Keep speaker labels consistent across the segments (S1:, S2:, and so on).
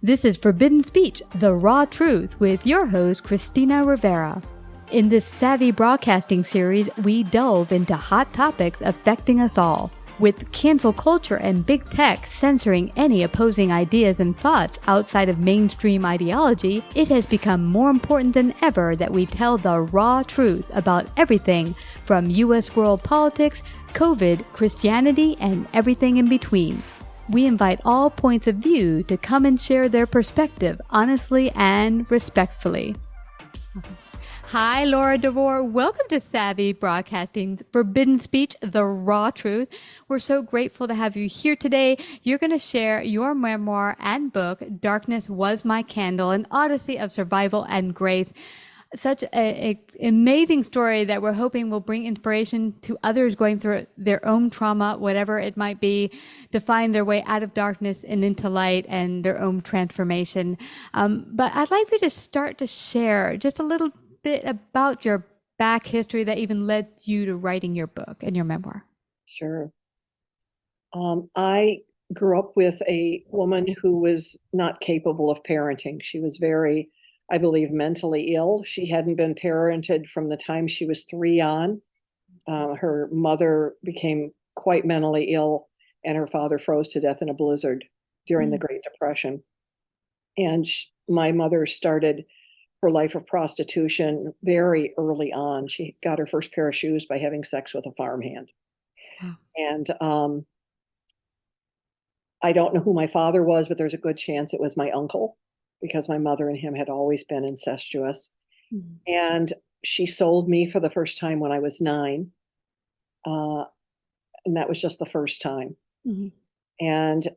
S1: This is Forbidden Speech, the raw truth, with your host, Christina Rivera. In this savvy broadcasting series, we delve into hot topics affecting us all. With cancel culture and big tech censoring any opposing ideas and thoughts outside of mainstream ideology, it has become more important than ever that we tell the raw truth about everything from U.S. world politics, COVID, Christianity, and everything in between. We invite all points of view to come and share their perspective honestly and respectfully. Awesome. Hi, Lora DeVore. Welcome to Savvy Broadcasting, Forbidden Speech, the raw truth. We're so grateful to have you here today. You're going to share your memoir and book, Darkness Was My Candle, an odyssey of survival and grace. Such an amazing story that we're hoping will bring inspiration to others going through their own trauma, whatever it might be, to find their way out of darkness and into light and their own transformation. But I'd like you to start to share just a little bit about your back history that even led you to writing your book and your memoir.
S2: Sure. I grew up with a woman who was not capable of parenting. She was very, I believe, mentally ill. She hadn't been parented from the time she was 3 on. Her mother became quite mentally ill, and her father froze to death in a blizzard during the Great Depression. And my mother started her life of prostitution very early on. She got her first pair of shoes by having sex with a farmhand.
S1: Wow.
S2: And I don't know who my father was, but there's a good chance it was my uncle, because my mother and him had always been incestuous.
S1: Mm-hmm.
S2: And she sold me for the first time when I was 9. And that was just the first time.
S1: Mm-hmm.
S2: And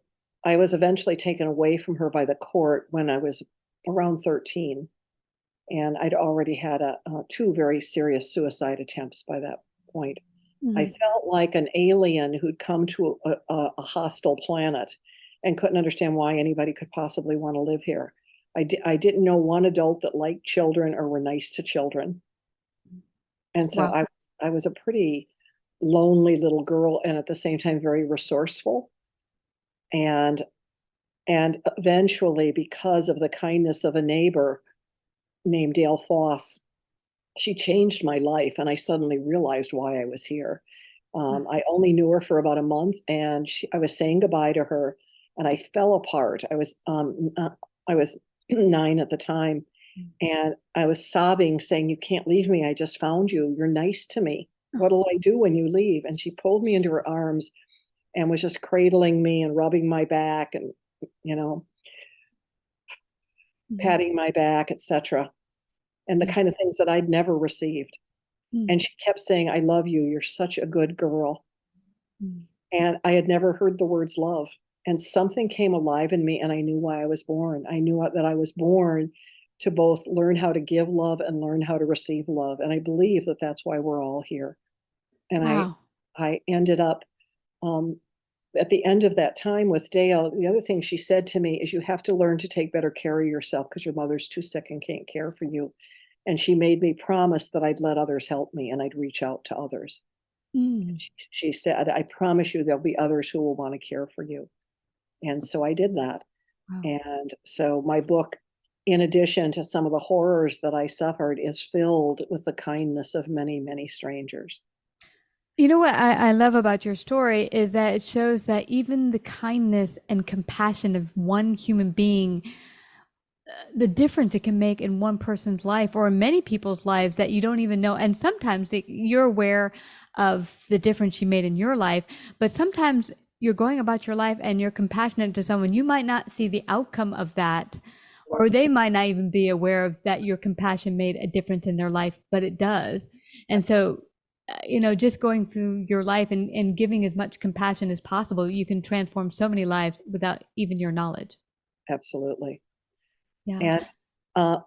S2: I was eventually taken away from her by the court when I was around 13. And I'd already had 2 very serious suicide attempts by that point.
S1: Mm-hmm.
S2: I felt like an alien who'd come to a hostile planet and couldn't understand why anybody could possibly want to live here. I didn't know one adult that liked children or were nice to children. And so
S1: Wow.
S2: I was a pretty lonely little girl, and at the same time very resourceful. And eventually, because of the kindness of a neighbor named Dale Foss, she changed my life, and I suddenly realized why I was here. I only knew her for about a month, and I was saying goodbye to her, and I fell apart. I was 9 at the time, and I was sobbing, saying, "You can't leave me. I just found you. You're nice to me. What'll I do when you leave?" And she pulled me into her arms and was just cradling me and rubbing my back and, patting my back, etc. And the kind of things that I'd never received. And she kept saying, "I love you. You're such a good girl." And I had never heard the words love. And something came alive in me, and I knew why I was born. I knew that I was born to both learn how to give love and learn how to receive love. And I believe that that's why we're all here. And
S1: Wow.
S2: I ended up, at the end of that time with Dale, the other thing she said to me is, "You have to learn to take better care of yourself because your mother's too sick and can't care for you." And she made me promise that I'd let others help me and I'd reach out to others. She said, "I promise you there'll be others who will want to care for you." And so I did that.
S1: Wow.
S2: And so my book, in addition to some of the horrors that I suffered, is filled with the kindness of many, many strangers.
S1: You know what I love about your story is that it shows that even the kindness and compassion of one human being, the difference it can make in one person's life or in many people's lives that you don't even know. And sometimes you're aware of the difference you made in your life, but sometimes you're going about your life and you're compassionate to someone. You might not see the outcome of that, or they might not even be aware of that your compassion made a difference in their life, but it does. And so, just going through your life and giving as much compassion as possible, you can transform so many lives without even your knowledge.
S2: Absolutely.
S1: Yeah.
S2: And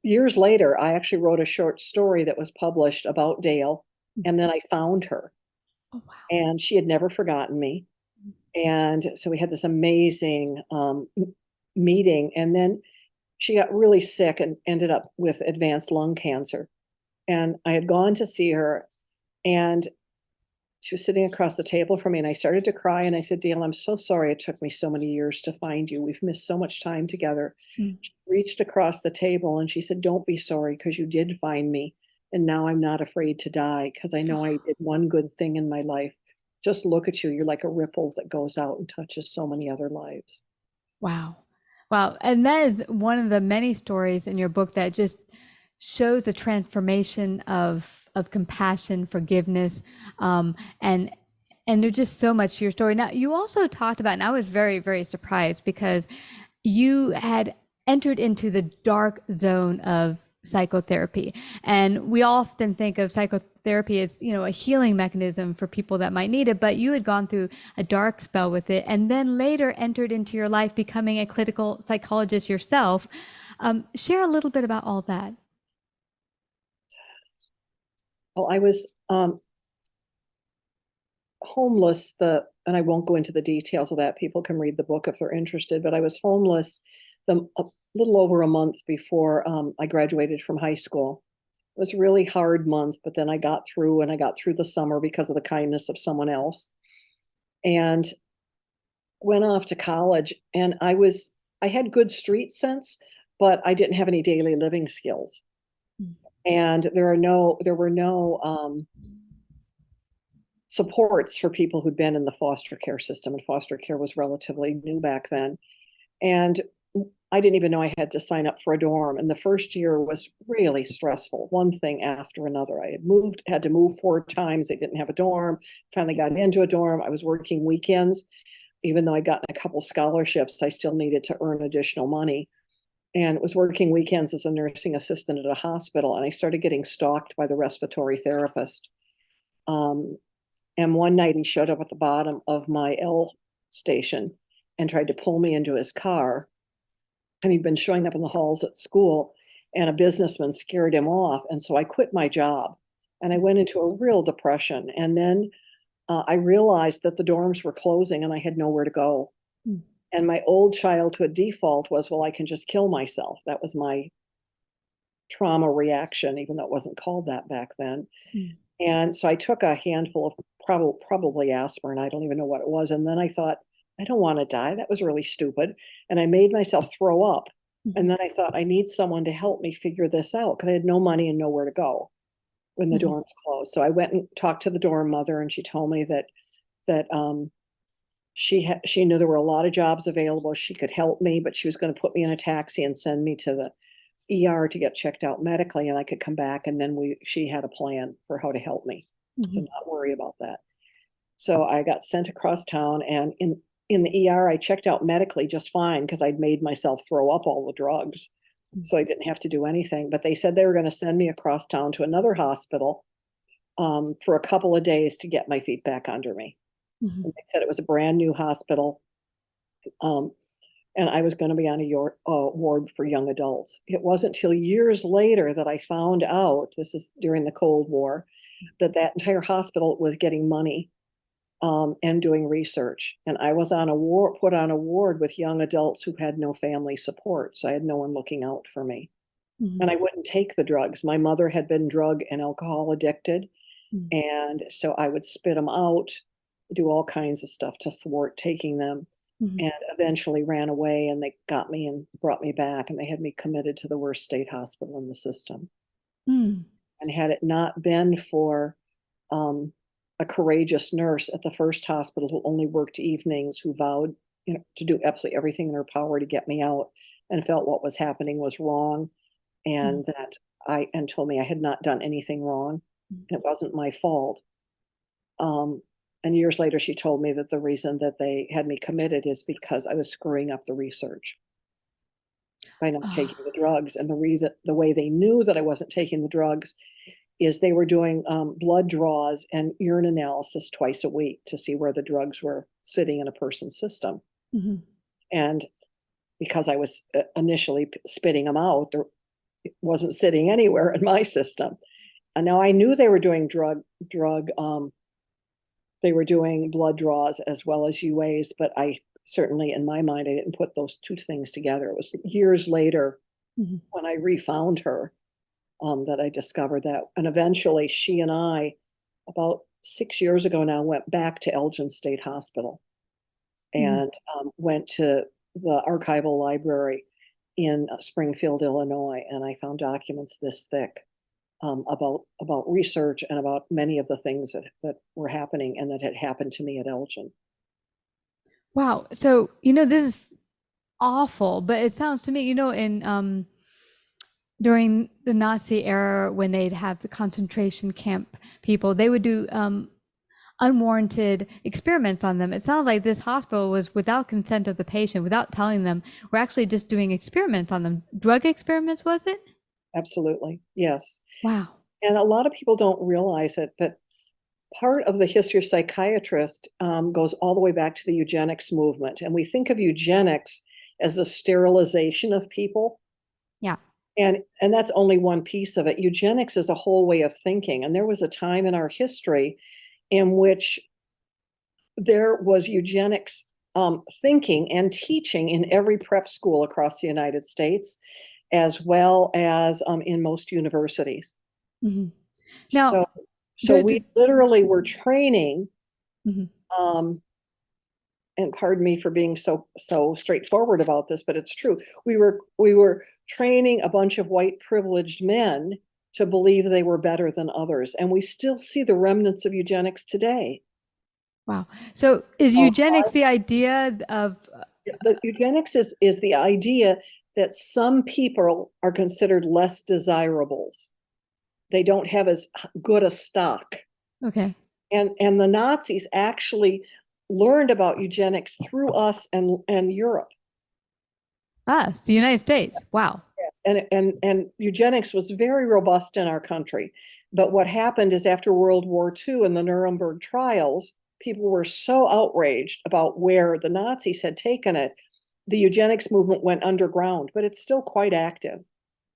S2: years later, I actually wrote a short story that was published about Dale, and then I found her.
S1: Oh, wow.
S2: And she had never forgotten me. And so we had this amazing meeting. And then she got really sick and ended up with advanced lung cancer. And I had gone to see her, and She was sitting across the table from me, and I started to cry, and I said, Dale, I'm so sorry it took me so many years to find you. We've missed so much time together.
S1: Mm.
S2: She reached across the table and she said, don't be sorry, because you did find me. And now I'm not afraid to die, because I know I did one good thing in my life. Just look at you. You're like a ripple that goes out and touches so many other lives.
S1: Wow. Wow. And that is one of the many stories in your book that just shows a transformation of compassion, forgiveness, and there's just so much to your story. Now, you also talked about, and I was very, very surprised because you had entered into the dark zone of psychotherapy. And we often think of psychotherapy as, you know, a healing mechanism for people that might need it, but you had gone through a dark spell with it and then later entered into your life becoming a clinical psychologist yourself. Share a little bit about all that.
S2: Well, I was homeless, and I won't go into the details of that. People can read the book if they're interested, but I was homeless a little over a month before I graduated from high school. It was a really hard month, but then I got through, and I got through the summer because of the kindness of someone else, and went off to college. And I had good street sense, but I didn't have any daily living skills.
S1: Mm.
S2: And there were no supports for people who'd been in the foster care system, and foster care was relatively new back then. And I didn't even know I had to sign up for a dorm. And the first year was really stressful, one thing after another. I had to move 4 times. They didn't have a dorm. Finally got into a dorm. I was working weekends. Even though I'd gotten a couple scholarships, I still needed to earn additional money. And was working weekends as a nursing assistant at a hospital. And I started getting stalked by the respiratory therapist. And one night he showed up at the bottom of my L station and tried to pull me into his car. And he'd been showing up in the halls at school, and a businessman scared him off. And so I quit my job and I went into a real depression. And then I realized that the dorms were closing and I had nowhere to go.
S1: Mm.
S2: And my old childhood default was, well, I can just kill myself. That was my trauma reaction, even though it wasn't called that back then.
S1: Mm.
S2: And so I took a handful of probably aspirin. I don't even know what it was. And then I thought, I don't want to die. That was really stupid. And I made myself throw up. And then I thought, I need someone to help me figure this out, because I had no money and nowhere to go when the dorms closed. So I went and talked to the dorm mother, and she told me that she knew there were a lot of jobs available. She could help me, but she was going to put me in a taxi and send me to the ER to get checked out medically, and I could come back. And then she had a plan for how to help me. So not worry about that. So I got sent across town, and in the ER, I checked out medically just fine, because I'd made myself throw up all the drugs. So I didn't have to do anything. But they said they were going to send me across town to another hospital for a couple of days to get my feet back under me. And they said it was a brand new hospital. And I was going to be on a ward for young adults. It wasn't till years later that I found out, this is during the Cold War, that entire hospital was getting money and doing research. And I was put on a ward with young adults who had no family support. So I had no one looking out for me. And I wouldn't take the drugs. My mother had been drug and alcohol addicted. And so I would spit them out, do all kinds of stuff to thwart taking them. And eventually ran away, and they got me and brought me back, and they had me committed to the worst state hospital in the system. And had it not been for a courageous nurse at the first hospital who only worked evenings, who vowed, to do absolutely everything in her power to get me out, and felt what was happening was wrong, and and told me I had not done anything wrong, and it wasn't my fault. And years later, she told me that the reason that they had me committed is because I was screwing up the research by not taking the drugs. And the way they knew that I wasn't taking the drugs is they were doing blood draws and urine analysis twice a week to see where the drugs were sitting in a person's system. And because I was initially spitting them out, it wasn't sitting anywhere in my system. And now I knew they were doing they were doing blood draws as well as UAs, but I certainly, in my mind, I didn't put those two things together. It was years later when I refound her that I discovered that. And eventually she and I, about 6 years ago now, went back to Elgin State Hospital and went to the archival library in Springfield, Illinois, and I found documents this thick about research and about many of the things that were happening and that had happened to me at Elgin.
S1: Wow. So, this is awful, but it sounds to me, in during the Nazi era, when they'd have the concentration camp people, they would do unwarranted experiments on them. It sounds like this hospital was without consent of the patient, without telling them. We're actually just doing experiments on them. Drug experiments, was it?
S2: Absolutely. Yes.
S1: Wow.
S2: And a lot of people don't realize it, but part of the history of psychiatrists goes all the way back to the eugenics movement. And we think of eugenics as the sterilization of people.
S1: Yeah.
S2: And that's only one piece of it. Eugenics is a whole way of thinking. And there was a time in our history in which there was eugenics thinking and teaching in every prep school across the United States, as well as in most universities.
S1: Mm-hmm. Now,
S2: so we literally were training,
S1: mm-hmm.
S2: And pardon me for being so straightforward about this, but it's true. We were training a bunch of white privileged men to believe they were better than others, and we still see the remnants of eugenics today.
S1: Wow. So is eugenics the idea of
S2: the eugenics is the idea that some people are considered less desirables. They don't have as good a stock.
S1: Okay.
S2: And the Nazis actually learned about eugenics through us and Europe.
S1: Us, the United States. Wow.
S2: Yes. And eugenics was very robust in our country. But what happened is after World War II and the Nuremberg trials, people were so outraged about where the Nazis had taken it. The eugenics movement went underground, but it's still quite active.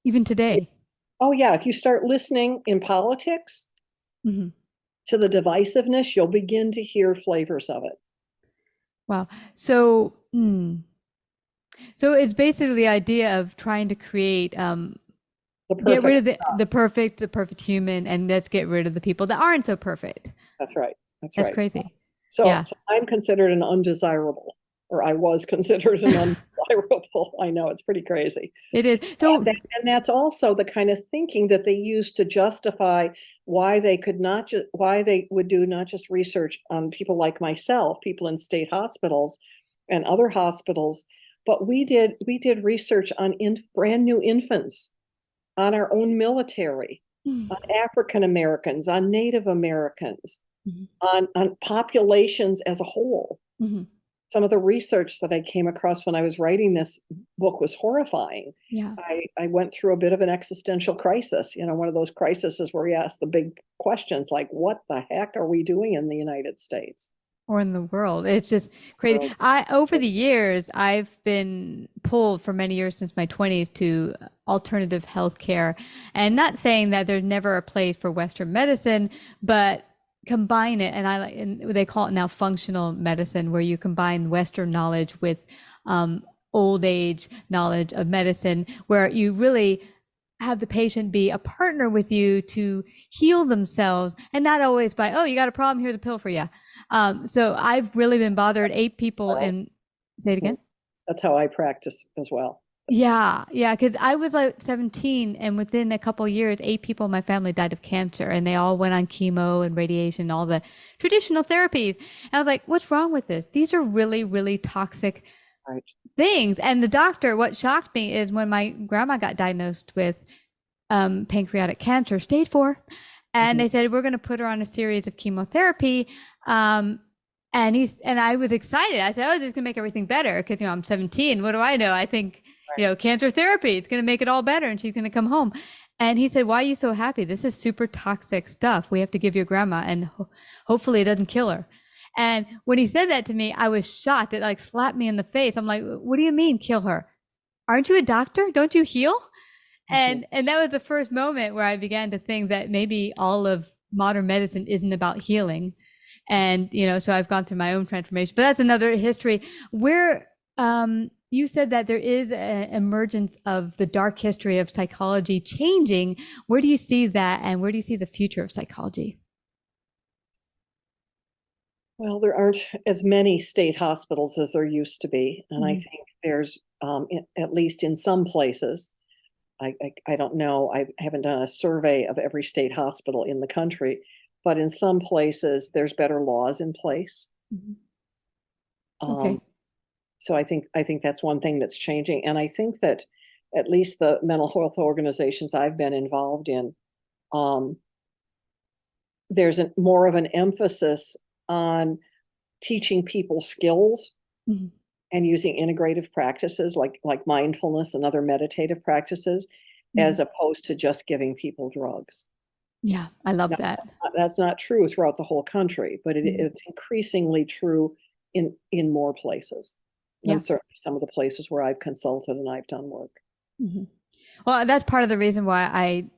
S1: Even today.
S2: Oh, yeah. If you start listening in politics
S1: mm-hmm.
S2: to the divisiveness, you'll begin to hear flavors of it.
S1: Wow. So, so it's basically the idea of trying to create, get rid of the perfect human, and let's get rid of the people that aren't so perfect.
S2: That's right.
S1: That's crazy.
S2: So I'm considered an undesirable, or I was considered an undesirable. I know, it's pretty crazy.
S1: It is. So,
S2: and that's also the kind of thinking that they used to justify why they would do not just research on people like myself, people in state hospitals and other hospitals, but we did research on brand new infants, on our own military, on African Americans, on Native Americans, on populations as a whole. Some of the research that I came across when I was writing this book was horrifying.
S1: Yeah.
S2: I went through a bit of an existential crisis, one of those crises where you ask the big questions like, what the heck are we doing in the United States?
S1: Or in the world? It's just crazy. Over the years, I've been pulled for many years since my 20s to alternative healthcare, and not saying that there's never a place for Western medicine, but combine it, and they call it now functional medicine, where you combine Western knowledge with old age knowledge of medicine, where you really have the patient be a partner with you to heal themselves, and not always by, oh, you got a problem, here's a pill for you. So I've really been bothered. 8 people in, say it again.
S2: That's how I practice as well.
S1: Yeah. Because I was like 17, and within a couple of years, 8 people in my family died of cancer, and they all went on chemo and radiation, all the traditional therapies. And I was like, what's wrong with this? These are really, really toxic things. And the doctor, what shocked me is when my grandma got diagnosed with pancreatic cancer, stage 4, and they said, we're going to put her on a series of chemotherapy. And I was excited. I said, oh, this is going to make everything better. Because, I'm 17. What do I know? I think, cancer therapy, it's going to make it all better, and she's going to come home. And he said, why are you so happy? This is super toxic stuff. We have to give your grandma, and hopefully it doesn't kill her. And when he said that to me, I was shocked. It like slapped me in the face. I'm like, what do you mean kill her? Aren't you a doctor? Don't you heal? And that was the first moment where I began to think that maybe all of modern medicine isn't about healing. And, so I've gone through my own transformation, but that's another history. Where you said that there is an emergence of the dark history of psychology changing. Where do you see that, and where do you see the future of psychology?
S2: Well, there aren't as many state hospitals as there used to be. And I think there's, at least in some places, I don't know, I haven't done a survey of every state hospital in the country, but in some places there's better laws in place.
S1: Okay.
S2: So I think that's one thing that's changing. And I think that at least the mental health organizations I've been involved in, um, there's more of an emphasis on teaching people skills
S1: Mhm.
S2: and using integrative practices like mindfulness and other meditative practices,
S1: Mhm.
S2: as opposed to just giving people drugs.
S1: Yeah, I love
S2: Now,
S1: that.
S2: that's not true throughout the whole country, but
S1: Mhm.
S2: it's increasingly true in more places,
S1: Yeah.
S2: and certainly some of the places where I've consulted and I've done work.
S1: Mhm. Well, that's part of the reason why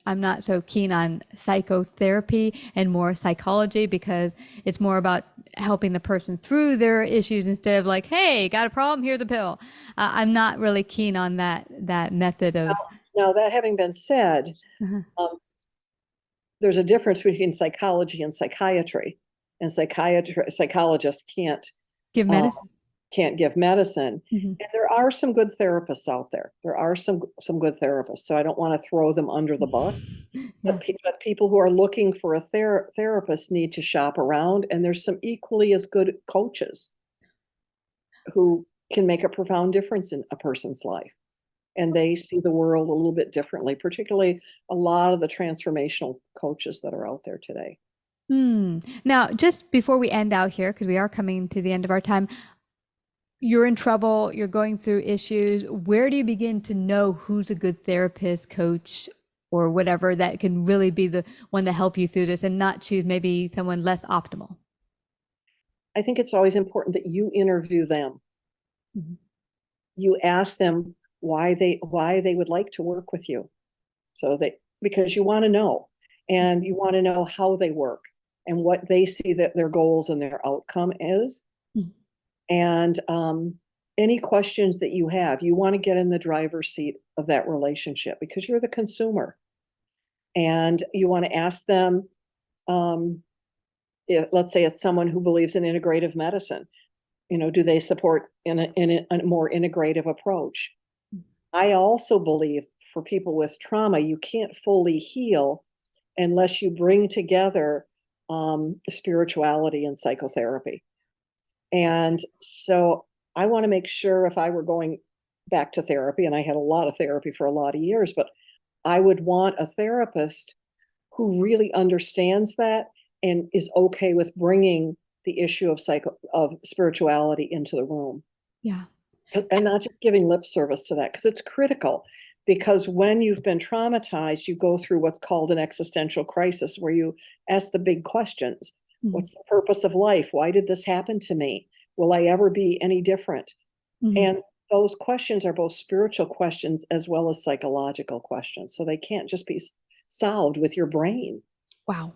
S1: I'm not so keen on psychotherapy and more psychology, because it's more about helping the person through their issues instead of like, hey, got a problem? Here's a pill. I'm not really keen on that method of.
S2: Now, that having been said,
S1: Uh-huh.
S2: um, there's a difference between psychology and psychiatry, and psychologists
S1: Give
S2: uh,
S1: medicine.
S2: can't give medicine.
S1: Mhm.
S2: And there are some good therapists out there. There are some good therapists. So I don't want to throw them under the bus.
S1: Yeah.
S2: But people who are looking for a therapist need to shop around. And there's some equally as good coaches who can make a profound difference in a person's life. And they see the world a little bit differently, particularly a lot of the transformational coaches that are out there today.
S1: Now, just before we end out here, because we are coming to the end of our time, you're in trouble, you're going through issues. Where do you begin to know who's a good therapist, coach, or whatever that can really be the one to help you through this and not choose maybe someone less optimal?
S2: I think it's always important that you interview them.
S1: Mhm.
S2: You ask them why they would like to work with you. So they because you want to know, and you want to know how they work and what they see that their goals and their outcome is.
S1: Mhm.
S2: And any questions that you have, you want to get in the driver's seat of that relationship because you're the consumer, and you want to ask them, um, if, let's say it's someone who believes in integrative medicine, do they support in a more integrative approach? I also believe for people with trauma, you can't fully heal unless you bring together spirituality and psychotherapy. And so I want to make sure if I were going back to therapy, and I had a lot of therapy for a lot of years, but I would want a therapist who really understands that and is okay with bringing the issue of spirituality into the room,
S1: Yeah.
S2: and not just giving lip service to that, because it's critical. Because when you've been traumatized, you go through what's called an existential crisis, where you ask the big questions.
S1: Mhm.
S2: What's the purpose of life? Why did this happen to me? Will I ever be any different?
S1: Mhm.
S2: And those questions are both spiritual questions as well as psychological questions. So they can't just be solved with your brain.
S1: Wow.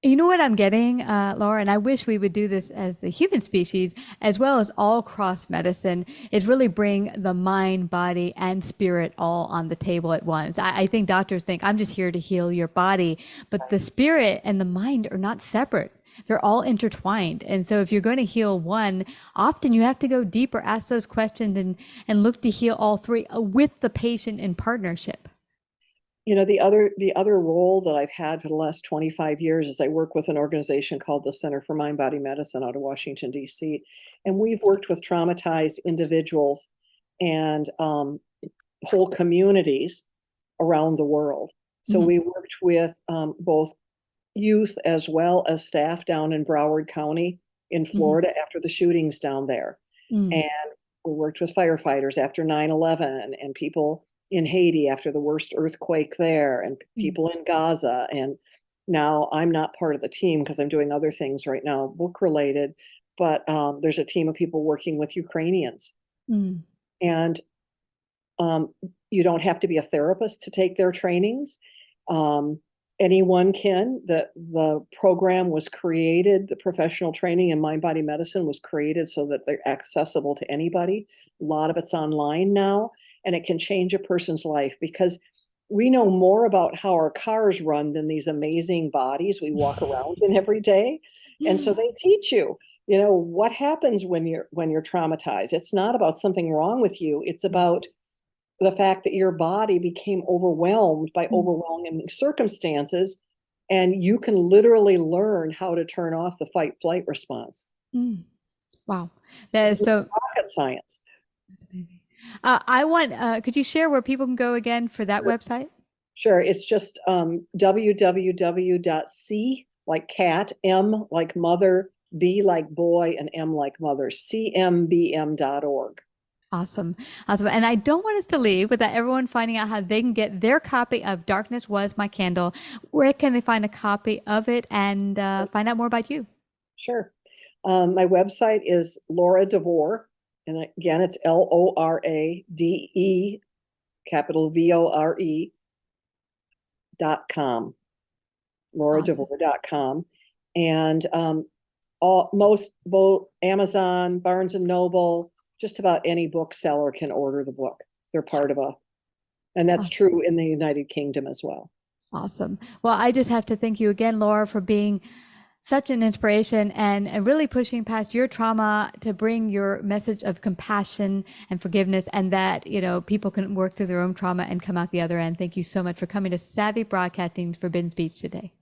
S1: You know what I'm getting, Laura, and I wish we would do this as the human species, as well as all cross medicine, is really bring the mind, body, and spirit all on the table at once. I think doctors think I'm just here to heal your body, but the spirit and the mind are not separate. They're all intertwined. And so if you're going to heal one, often you have to go deeper, ask those questions, and look to heal all three with the patient in partnership.
S2: The other role that I've had for the last 25 years is I work with an organization called the Center for Mind Body Medicine out of Washington, D.C. And we've worked with traumatized individuals and whole communities around the world. So
S1: Mhm.
S2: we worked with both youth as well as staff down in Broward County in
S1: Mhm.
S2: Florida after the shootings down there.
S1: Mm.
S2: And we worked with firefighters after 9/11, and people in Haiti after the worst earthquake there, and
S1: Mm.
S2: people in Gaza. And now I'm not part of the team because I'm doing other things right now, book related, but there's a team of people working with Ukrainians.
S1: Mm.
S2: And um, you don't have to be a therapist to take their trainings. Um, Anyone can. The program was created, the professional training in mind body medicine was created so that they're accessible to anybody. A lot of it's online now, and it can change a person's life because we know more about how our cars run than these amazing bodies we walk around in every day. And so they teach you. what happens when you're traumatized? It's not about something wrong with you. It's about the fact that your body became overwhelmed by overwhelming circumstances, and you can literally learn how to turn off the fight flight response.
S1: Wow. That is so
S2: rocket science.
S1: Could you share where people can go again for that website?
S2: Sure. It's just www.c like cat, M like mother, B like boy, and M like mother, cmbm.org.
S1: Awesome. And I don't want us to leave without everyone finding out how they can get their copy of Darkness Was My Candle. Where can they find a copy of it and find out more about you?
S2: Sure. My website is Lora DeVore. And again, it's LORADE, capital VORE.com. LoraDeVore.com. And both Amazon, Barnes and Noble, just about any bookseller can order the book. They're part of and that's true in the United Kingdom as well.
S1: Awesome. Well, I just have to thank you again, Lora, for being such an inspiration and really pushing past your trauma to bring your message of compassion and forgiveness, and that, people can work through their own trauma and come out the other end. Thank you so much for coming to Savvy Broadcasting's Forbidden Speech today.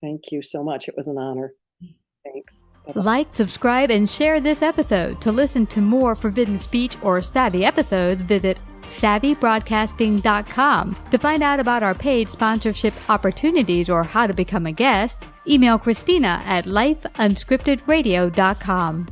S2: Thank you so much. It was an honor. Thanks. Bye-bye.
S1: Like, subscribe, and share this episode. To listen to more Forbidden Speech or Savvy episodes, visit SavvyBroadcasting.com. To find out about our paid sponsorship opportunities or how to become a guest, email Christina at lifeunscriptedradio.com.